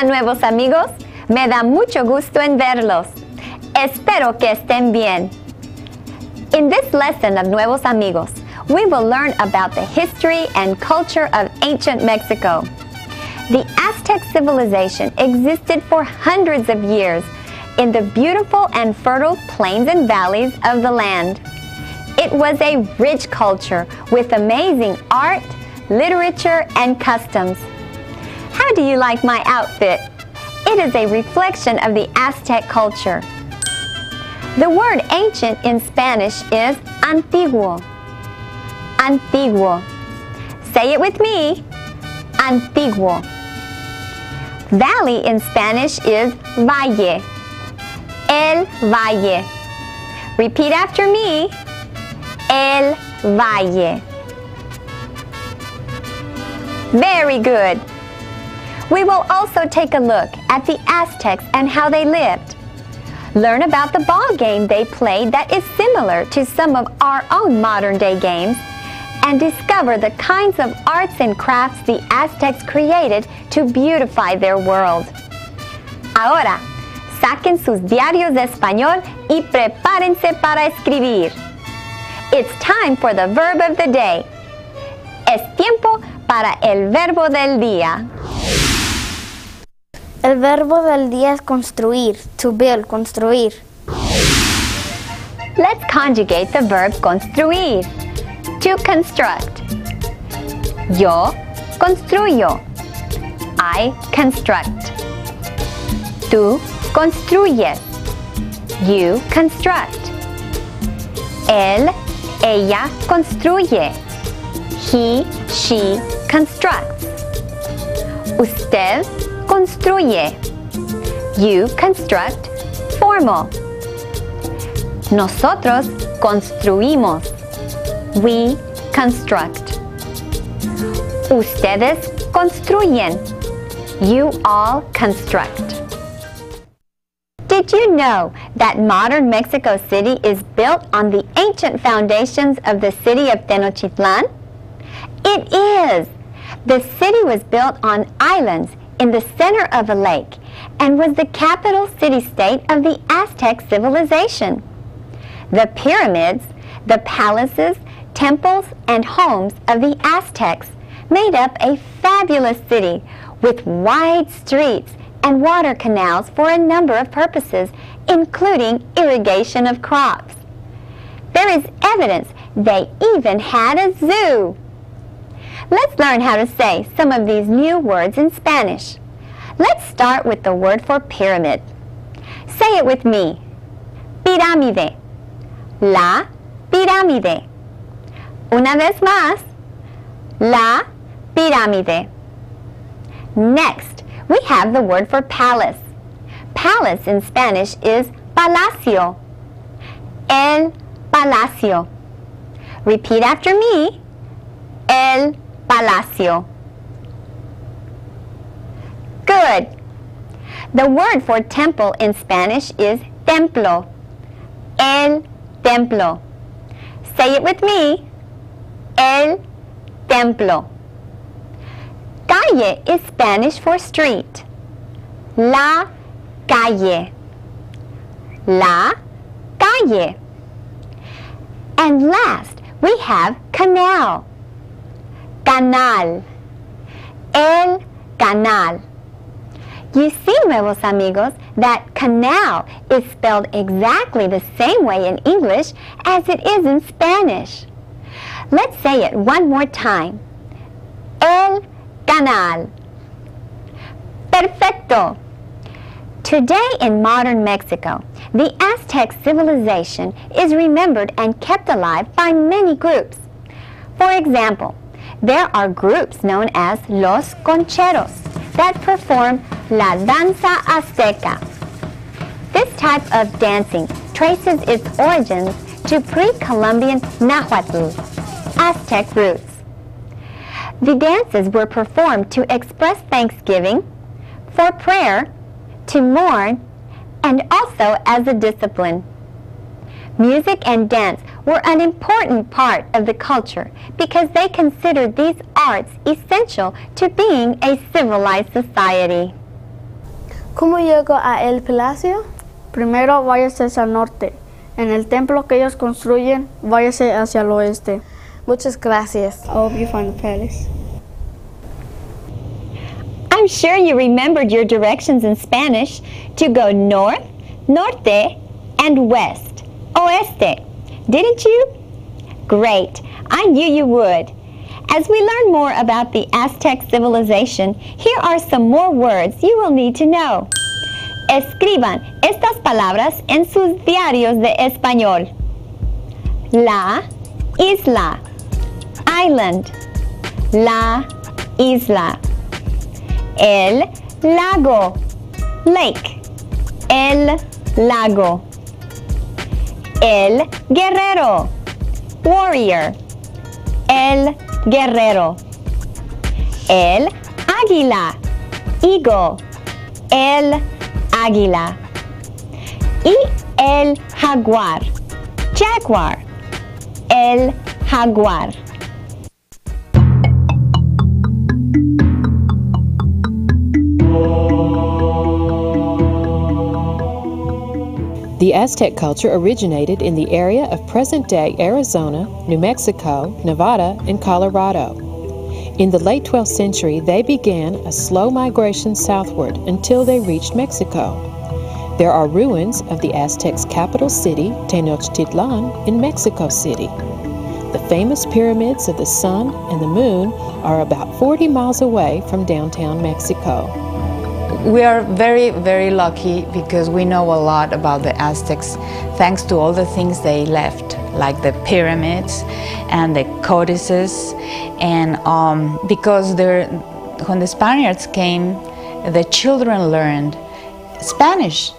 Hola, nuevos amigos. Me da mucho gusto en verlos. Espero que estén bien. In this lesson of Nuevos Amigos, we will learn about the history and culture of ancient Mexico. The Aztec civilization existed for hundreds of years in the beautiful and fertile plains and valleys of the land. It was a rich culture with amazing art, literature, and customs. How do you like my outfit? It is a reflection of the Aztec culture. The word ancient in Spanish is antiguo. Antiguo. Say it with me. Antiguo. Valley in Spanish is valle. El valle. Repeat after me. El valle. Very good. We will also take a look at the Aztecs and how they lived. Learn about the ball game they played that is similar to some of our own modern-day games, and discover the kinds of arts and crafts the Aztecs created to beautify their world. Ahora, saquen sus diarios de español y prepárense para escribir. It's time for the verb of the day. Es tiempo para el verbo del día. El verbo del día es construir, to build, construir. Let's conjugate the verb construir. To construct. Yo construyo. I construct. Tú construyes. You construct. Él, ella construye. He, she constructs. Usted construye. You construct formal. Nosotros construimos. We construct. Ustedes construyen. You all construct. Did you know that modern Mexico City is built on the ancient foundations of the city of Tenochtitlan? It is! The city was built on islands in the center of a lake and was the capital city-state of the Aztec civilization. The pyramids, the palaces, temples, and homes of the Aztecs made up a fabulous city with wide streets and water canals for a number of purposes, including irrigation of crops. There is evidence they even had a zoo. Let's learn how to say some of these new words in Spanish. Let's start with the word for pyramid. Say it with me. Pirámide. La pirámide. Una vez más. La pirámide. Next, we have the word for palace. Palace in Spanish is palacio. El palacio. Repeat after me. El palacio. Good. The word for temple in Spanish is templo. El templo. Say it with me. El templo. Calle is Spanish for street. La calle. La calle. And last, we have canal. Canal. El canal. You see, nuevos amigos, that canal is spelled exactly the same way in English as it is in Spanish. Let's say it one more time. El canal. Perfecto. Today in modern Mexico, the Aztec civilization is remembered and kept alive by many groups. For example, there are groups known as los concheros that perform la danza azteca. This type of dancing traces its origins to pre-Columbian Nahuatl, Aztec roots. The dances were performed to express thanksgiving, for prayer, to mourn, and also as a discipline. Music and dance were an important part of the culture because they considered these arts essential to being a civilized society. ¿Cómo llego a El Palacio? Primero váyase hacia el norte. En el templo que ellos construyen, váyase hacia el oeste. Muchas gracias. I hope you find the palace. I'm sure you remembered your directions in Spanish to go north, norte, and west, oeste. Didn't you? Great. I knew you would. As we learn more about the Aztec civilization, here are some more words you will need to know. Escriban estas palabras en sus diarios de español. La isla, island, la isla. El lago, lake, el lago. El guerrero, warrior, el guerrero. El águila, eagle, el águila. Y el jaguar, jaguar, el jaguar. The Aztec culture originated in the area of present-day Arizona, New Mexico, Nevada, and Colorado. In the late 12th century, they began a slow migration southward until they reached Mexico. There are ruins of the Aztecs' capital city, Tenochtitlan, in Mexico City. The famous pyramids of the sun and the moon are about 40 miles away from downtown Mexico. We are very, very lucky because we know a lot about the Aztecs thanks to all the things they left, like the pyramids and the codices. And because when the Spaniards came, the children learned Spanish.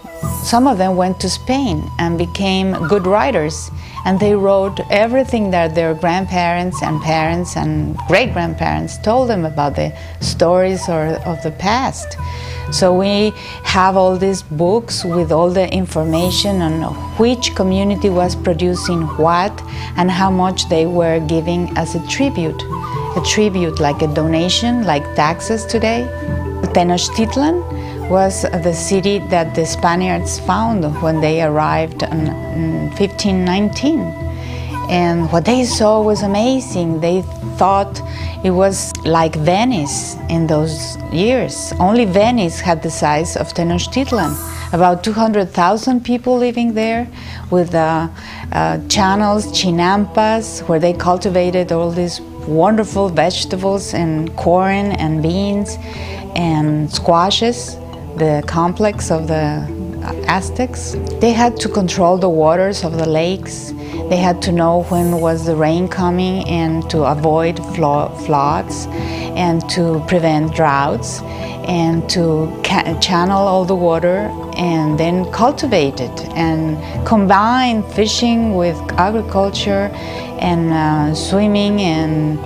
Some of them went to Spain and became good writers. And they wrote everything that their grandparents and parents and great-grandparents told them about the stories of the past. So we have all these books with all the information on which community was producing what and how much they were giving as a tribute like a donation, like taxes today. Tenochtitlan was the city that the Spaniards found when they arrived in 1519. And what they saw was amazing. They thought it was like Venice in those years. Only Venice had the size of Tenochtitlan. About 200,000 people living there with channels, chinampas, where they cultivated all these wonderful vegetables and corn and beans and squashes, the complex of the Aztecs. They had to control the waters of the lakes. They had to know when was the rain coming and to avoid floods and to prevent droughts and to channel all the water and then cultivate it and combine fishing with agriculture and swimming and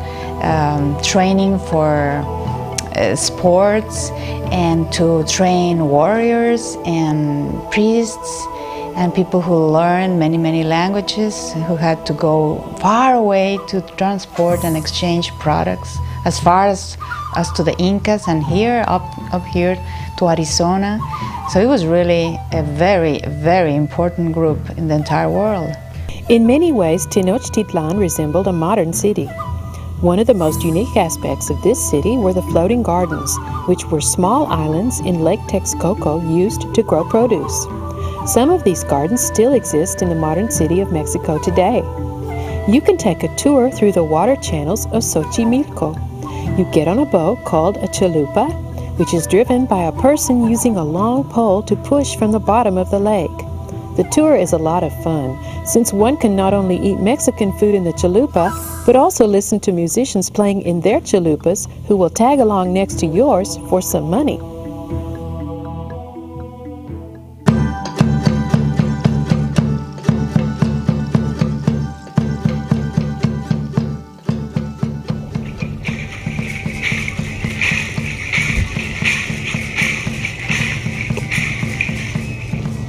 training for sports and to train warriors and priests and people who learn many languages, who had to go far away to transport and exchange products as far as to the Incas and here up here to Arizona. So it was really a very important group in the entire world. In many ways, Tenochtitlan resembled a modern city. One of the most unique aspects of this city were the floating gardens, which were small islands in Lake Texcoco used to grow produce. Some of these gardens still exist in the modern city of Mexico today. You can take a tour through the water channels of Xochimilco. You get on a boat called a chalupa, which is driven by a person using a long pole to push from the bottom of the lake. The tour is a lot of fun, since one can not only eat Mexican food in the chalupa, but also listen to musicians playing in their chalupas who will tag along next to yours for some money.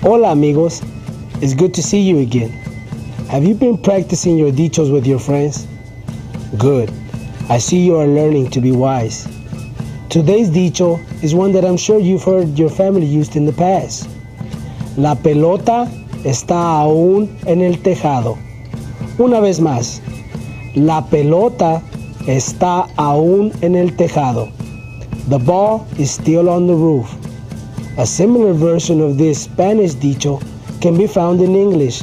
Hola amigos, it's good to see you again. Have you been practicing your dichos with your friends? Good. I see you are learning to be wise. Today's dicho is one that I'm sure you've heard your family used in the past. La pelota está aún en el tejado. Una vez más, la pelota está aún en el tejado. The ball is still on the roof. A similar version of this Spanish dicho can be found in English.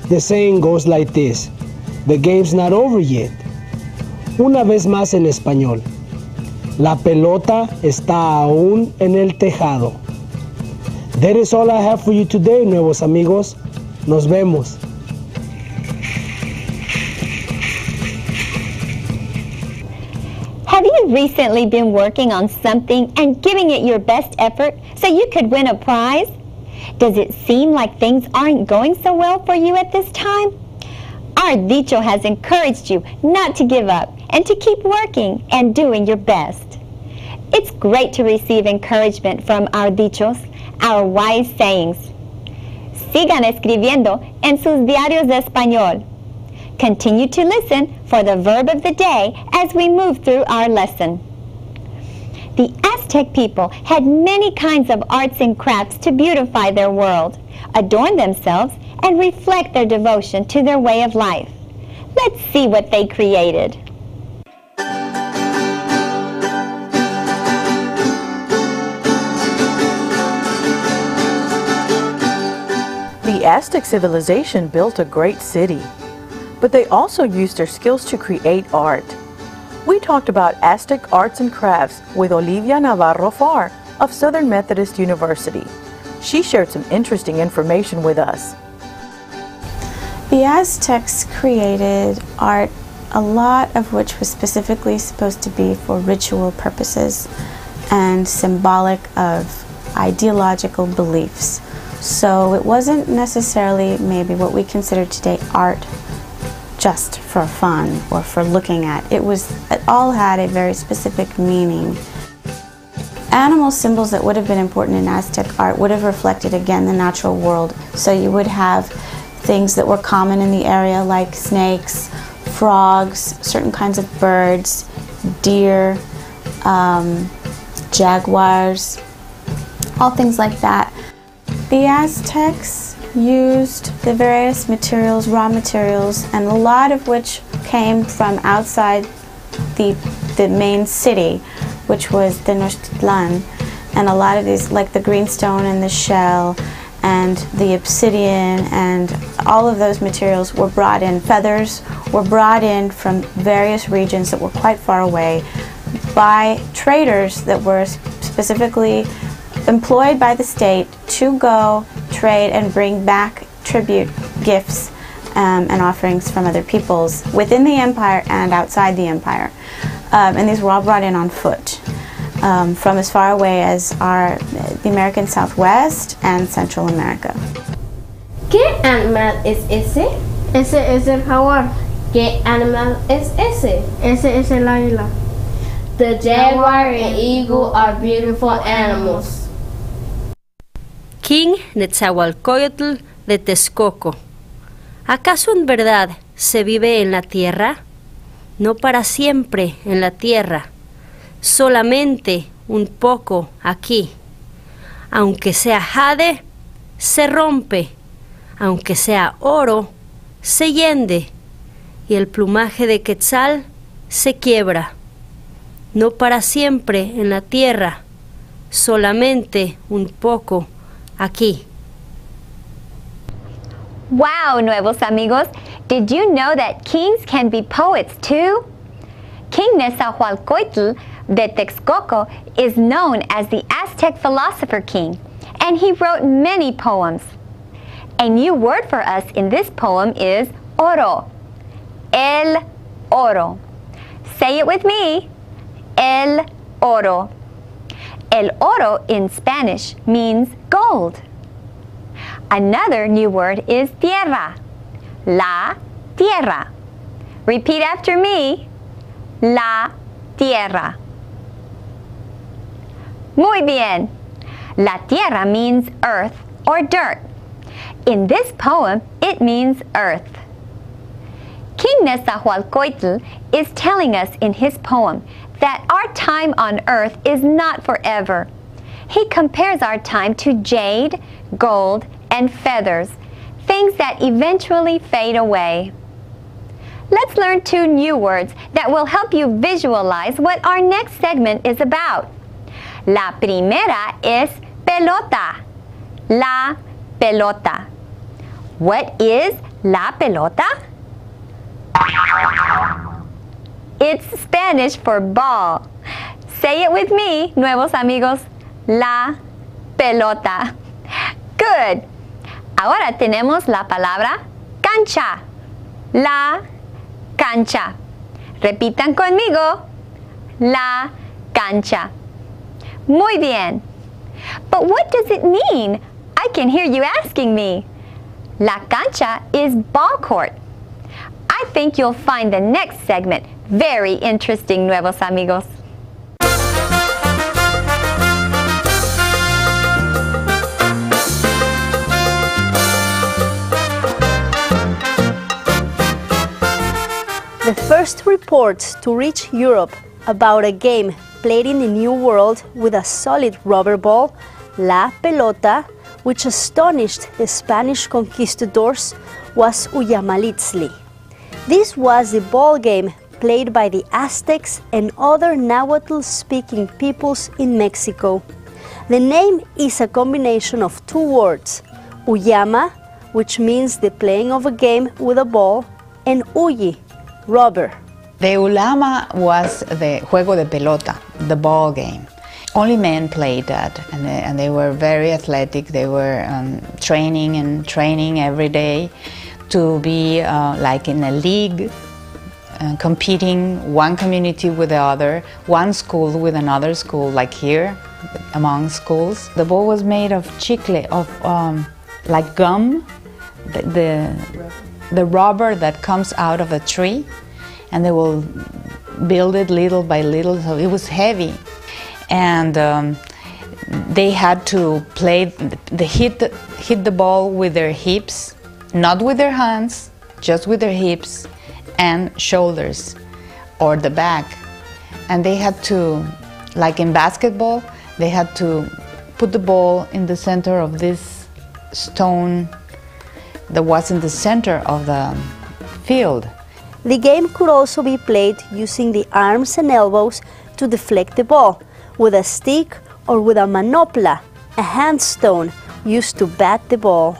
The saying goes like this: the game's not over yet. Una vez más en español. La pelota está aún en el tejado. That is all I have for you today, nuevos amigos. Nos vemos. Have you recently been working on something and giving it your best effort so you could win a prize? Does it seem like things aren't going so well for you at this time? Our dicho has encouraged you not to give up and to keep working and doing your best. It's great to receive encouragement from our dichos, our wise sayings. Sigan escribiendo en sus diarios de español. Continue to listen for the verb of the day as we move through our lesson. The Aztec people had many kinds of arts and crafts to beautify their world, adorn themselves, and reflect their devotion to their way of life. Let's see what they created. The Aztec civilization built a great city, but they also used their skills to create art. We talked about Aztec arts and crafts with Olivia Navarro Farr of Southern Methodist University. She shared some interesting information with us. The Aztecs created art, a lot of which was specifically supposed to be for ritual purposes and symbolic of ideological beliefs. So it wasn't necessarily maybe what we consider today art just for fun or for looking at. It all had a very specific meaning. Animal symbols that would have been important in Aztec art would have reflected again the natural world. So you would have things that were common in the area like snakes, frogs, certain kinds of birds, deer, jaguars, all things like that. The Aztecs used the various materials, raw materials, and a lot of which came from outside the main city, which was Tenochtitlan. And a lot of these, like the greenstone and the shell and the obsidian and all of those materials were brought in. Feathers were brought in from various regions that were quite far away by traders that were specifically employed by the state to go trade and bring back tribute gifts and offerings from other peoples within the empire and outside the empire. And these were all brought in on foot from as far away as the American Southwest and Central America. ¿Qué animal es ese? Ese es el jaguar. ¿Qué animal es ese? Ese es el águila. The jaguar and eagle are beautiful animals. King Netzahualcoyotl de Texcoco. ¿Acaso en verdad se vive en la tierra? No para siempre en la tierra, solamente un poco aquí. Aunque sea jade, se rompe, aunque sea oro, se hiende, y el plumaje de quetzal se quiebra. No para siempre en la tierra, solamente un poco aquí. Wow, Nuevos Amigos, did you know that kings can be poets too? King Nezahualcóyotl de Texcoco is known as the Aztec philosopher king, and he wrote many poems. A new word for us in this poem is oro. El oro. Say it with me. El oro. El oro in Spanish means gold. Another new word is tierra. La tierra. Repeat after me. La tierra. Muy bien. La tierra means earth or dirt. In this poem, it means earth. King Nezahualcóyotl is telling us in his poem that our time on earth is not forever. He compares our time to jade, gold, and feathers, things that eventually fade away. Let's learn 2 new words that will help you visualize what our next segment is about. La primera es pelota. La pelota. What is la pelota? It's Spanish for ball. Say it with me, nuevos amigos. La pelota. Good. Ahora tenemos la palabra cancha. La cancha. Repitan conmigo. La cancha. Muy bien. But what does it mean? I can hear you asking me. La cancha is ball court. I think you'll find the next segment very interesting, nuevos amigos. The first reports to reach Europe about a game played in the New World with a solid rubber ball, la pelota, which astonished the Spanish conquistadors, was Uyamalitzli. This was the ball game played by the Aztecs and other Nahuatl-speaking peoples in Mexico. The name is a combination of 2 words, Uyama, which means the playing of a game with a ball, and Uyi, rubber. The ulama was the juego de pelota, the ball game. Only men played that, and they were very athletic. They were training every day to be like in a league, competing one community with the other, one school with another school, like here among schools. The ball was made of chicle, of like gum, the rubber that comes out of a tree, and they will build it little by little, so it was heavy. And they had to play, hit the ball with their hips, not with their hands, just with their hips and shoulders or the back. And they had to, like in basketball, they had to put the ball in the center of this stone that was in the center of the field. The game could also be played using the arms and elbows to deflect the ball, with a stick or with a manopla, a hand stone used to bat the ball.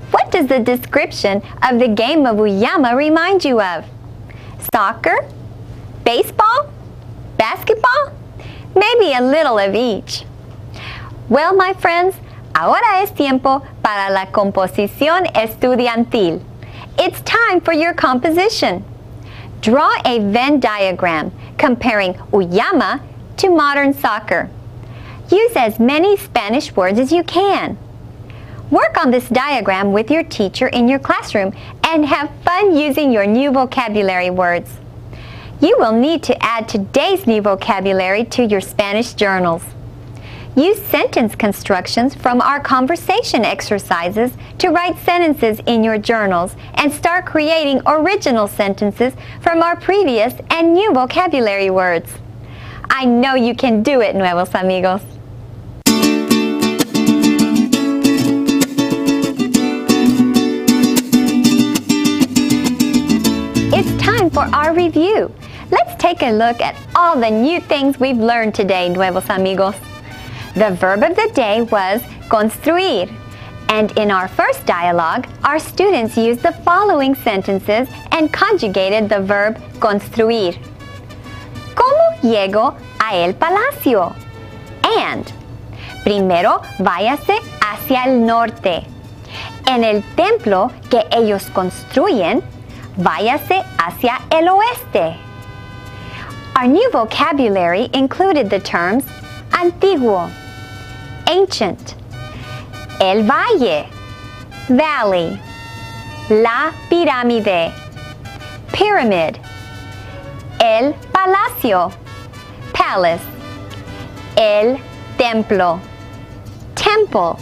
What does the description of the game of Uyama remind you of? Soccer? Baseball? Basketball? Maybe a little of each. Well, my friends, ahora es tiempo para la composición estudiantil. It's time for your composition. Draw a Venn diagram comparing Uyama to modern soccer. Use as many Spanish words as you can. Work on this diagram with your teacher in your classroom and have fun using your new vocabulary words. You will need to add today's new vocabulary to your Spanish journals. Use sentence constructions from our conversation exercises to write sentences in your journals and start creating original sentences from our previous and new vocabulary words. I know you can do it, nuevos amigos. It's time for our review. Let's take a look at all the new things we've learned today, nuevos amigos. The verb of the day was construir, and in our first dialogue, our students used the following sentences and conjugated the verb construir. ¿Cómo llego a el palacio? And, primero váyase hacia el norte. En el templo que ellos construyen, váyase hacia el oeste. Our new vocabulary included the terms antiguo, ancient, el valle, valley, la pirámide, pyramid, el palacio, palace, el templo, temple,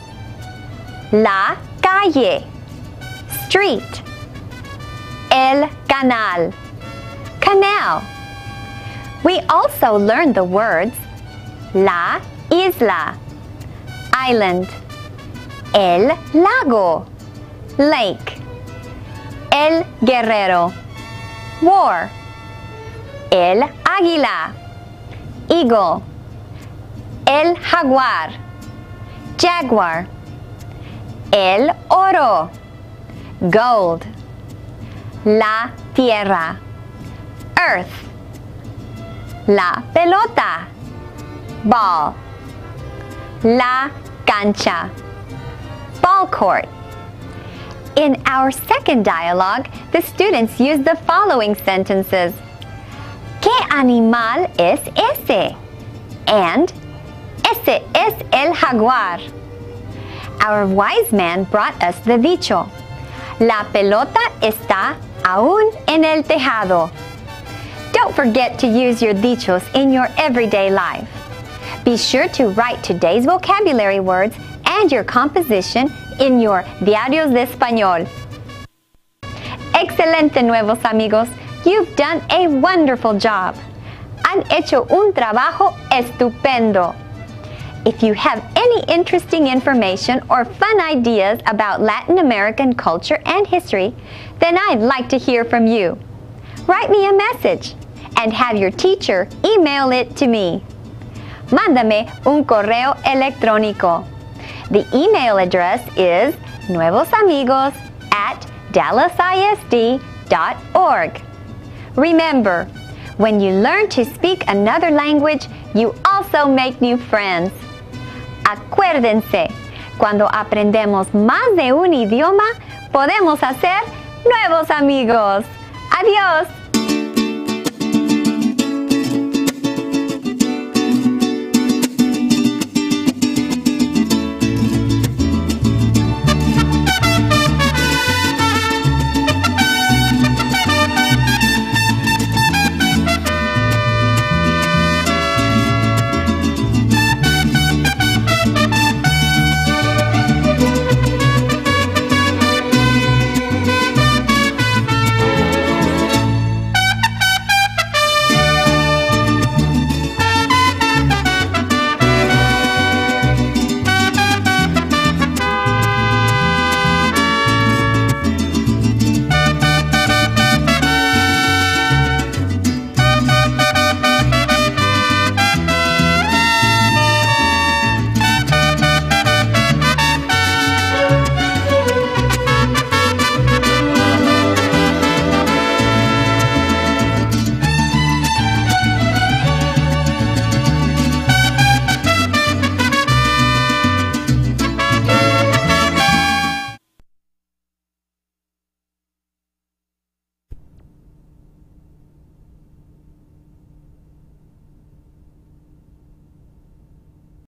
la calle, street, el canal, canal, We also learned the words la isla, island, el lago, lake, el guerrero, war, el águila, eagle, el jaguar, jaguar, el oro, gold, la tierra, earth, la pelota, ball, la cancha, ball court. In our second dialogue, the students used the following sentences. ¿Qué animal es ese? And ese es el jaguar. Our wise man brought us the dicho. La pelota está aún en el tejado. Don't forget to use your dichos in your everyday life. Be sure to write today's vocabulary words and your composition in your Diarios de Español. Excelente, nuevos amigos. You've done a wonderful job. Han hecho un trabajo estupendo. If you have any interesting information or fun ideas about Latin American culture and history, then I'd like to hear from you. Write me a message and have your teacher email it to me. Mándame un correo electrónico. The email address is nuevosamigos@dallasisd.org. Remember, when you learn to speak another language, you also make new friends. Acuérdense, cuando aprendemos más de un idioma, podemos hacer nuevos amigos. Adiós.